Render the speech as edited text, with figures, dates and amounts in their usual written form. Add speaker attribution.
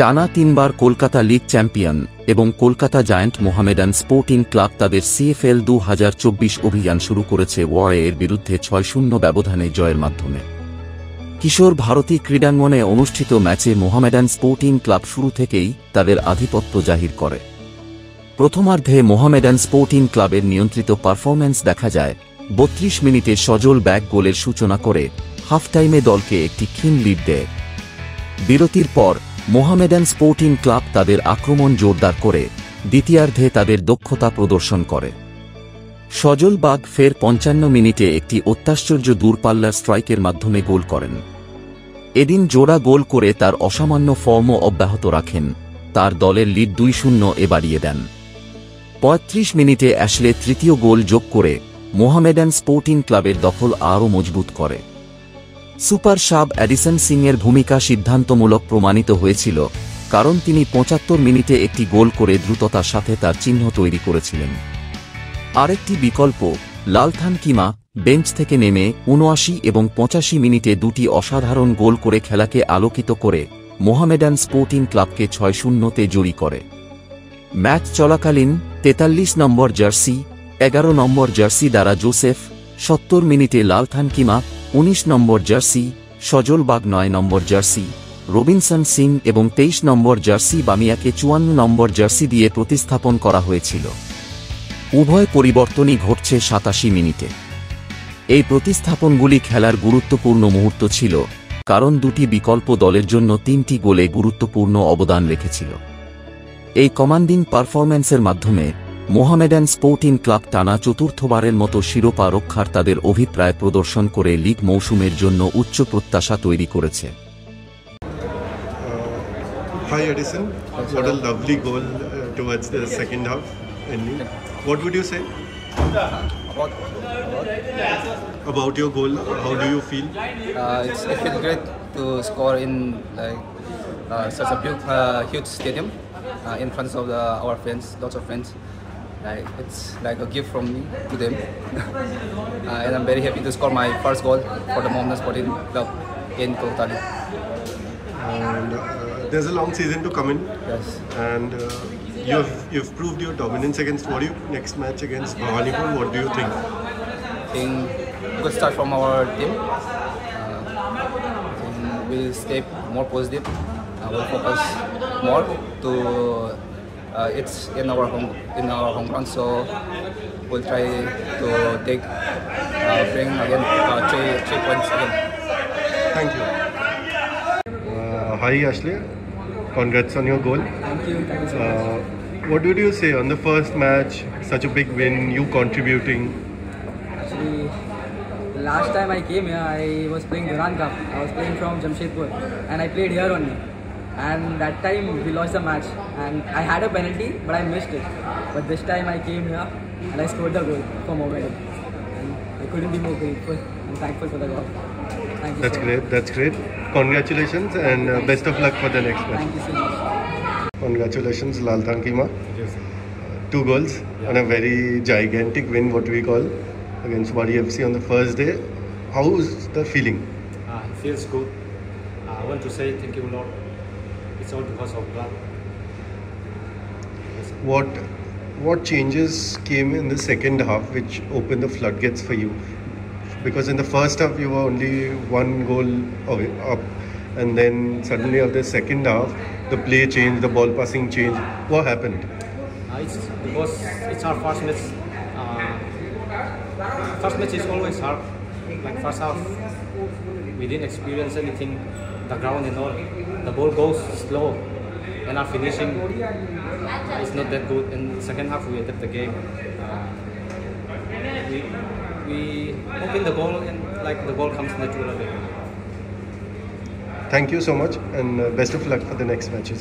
Speaker 1: টানা 3 বার Kolkata league champion এবং Kolkata giant Mohammedan sporting club তাদের সিএফএল 2024 অভিযান শুরু করেছে ওয়ারের বিরুদ্ধে 6-0 ব্যবধানে জয়ের মাধ্যমে। কিশোর ভারতী ক্রীড়াঙ্গনে অনুষ্ঠিত ম্যাচে মোহামেডান স্পোর্টিং ক্লাব শুরু থেকেই তাদের আধিপত্য জাহির করে। প্রথমার্ধে মোহামেডান স্পোর্টিং ক্লাবের নিয়ন্ত্রিত পারফরম্যান্স দেখা যায়। 32 মিনিটে সজল ব্যাক গোলের সূচনা করে হাফ টাইমে দলকে একটি ক্ষীণ লিড দেয়। বিরতির পর মোহামেডান স্পোর্টিং ক্লাব তাদের আক্রমণ জোরদার করে দ্বিতীয়ার্ধে তাদের দক্ষতা প্রদর্শন করে। সজল বাগ ফের 55 মিনিটে একটি অত্যাশ্চর্য দূরপাল্লার স্ট্রাইকের মাধ্যমে গোল করেন। এদিন জোড়া গোল করে তার অসামান্য ফর্মও অব্যাহত রাখেন, তার দলের লিড 2-0 বাড়িয়ে দেন। 35 মিনিটে অ্যাশলে তৃতীয় গোল যোগ করে মোহামেডান স্পোর্টিং ক্লাবের দখল আরও মজবুত করে। সুপার সাব অ্যাডিসন সিংয়ের ভূমিকা সিদ্ধান্তমূলক প্রমাণিত হয়েছিল, কারণ তিনি 75 মিনিটে একটি গোল করে দ্রুততার সাথে তার চিহ্ন তৈরি করেছিলেন। আরেকটি বিকল্প লালথান কিমা বেঞ্চ থেকে নেমে 79 এবং 85 মিনিটে দুটি অসাধারণ গোল করে খেলাকে আলোকিত করে মোহামেডান স্পোর্টিং ক্লাবকে 6-0 জয়ী করে। ম্যাচ চলাকালীন 43 নম্বর জার্সি, 11 নম্বর জার্সি দ্বারা জোসেফ, 70 মিনিটে লালথান কিমা, 19 নম্বর জার্সি সজল বাগ, 9 নম্বর জার্সি রবিনসন সিং এবং 23 নম্বর জার্সি বামিয়াকে 54 নম্বর জার্সি দিয়ে প্রতিস্থাপন করা হয়েছিল। উভয় পরিবর্তনই ঘটছে 87 মিনিটে। এই প্রতিস্থাপনগুলি খেলার গুরুত্বপূর্ণ মুহূর্ত ছিল, কারণ দুটি বিকল্প দলের জন্য 3টি গোলে গুরুত্বপূর্ণ অবদান রেখেছিল। এই কমান্ডিং পারফরম্যান্সের মাধ্যমে মোহামেডান স্পোর্টিং ক্লাব টানা চতুর্থবারের মতো শিরোপা রক্ষার তাদের অভিপ্রায় প্রদর্শন করে লিগ মৌসুমের জন্য উচ্চ প্রত্যাশা তৈরি করেছে।
Speaker 2: Hi Edison, what a lovely goal towards the second half ending. What would you say about your goal? How do you feel?
Speaker 3: It feels great to score in such a huge stadium in front of our friends, lots of friends. It's like a gift from me to them, and I'm very happy to score my first goal for the Mohamedan Sporting Club in Kolkata.
Speaker 2: And there's a long season to come in.
Speaker 3: Yes.
Speaker 2: And you've proved your dominance against next match against Bhawanipur. What do you think?
Speaker 3: I think good start from our team. We'll stay more positive. We'll focus more to. It's in our home ground, so we'll try to bring again 3 points again.
Speaker 2: Thank you. Hi Ashley, congrats on your goal.
Speaker 4: Thank you so much.
Speaker 2: What would you say on the first match? Such a big win, you contributing.
Speaker 4: Actually, the last time I came here, I was playing Duran Cup. I was playing from Jamshedpur, and I played here only. And that time we lost the match, and I had a penalty, but I missed it. But this time I came here and I scored the goal for Mohamedan. And I couldn't be more grateful and thankful for the goal. Thank you.
Speaker 2: That's great. That's great. Congratulations and best of luck for the next match.
Speaker 4: Thank you so much.
Speaker 2: Congratulations, Lalthan Kima. 2 goals and a very gigantic win, what we call, against Wadi FC on the first day. How's the feeling?
Speaker 5: It feels good. I want to say thank you, Lord. It's all because of God.
Speaker 2: What changes came in the second half which opened the floodgates for you? Because in the first half you were only 1 goal away, up, and then suddenly of the second half the play changed, the ball passing changed. What happened?
Speaker 5: It's because it's our first match. First match is always hard. Like first half, we didn't experience anything. The ground and all, the ball goes slow, and our finishing is not that good. In the second half, we adapt the game. We open the goal, and like the ball comes naturally.
Speaker 2: Thank you so much and best of luck for the next matches.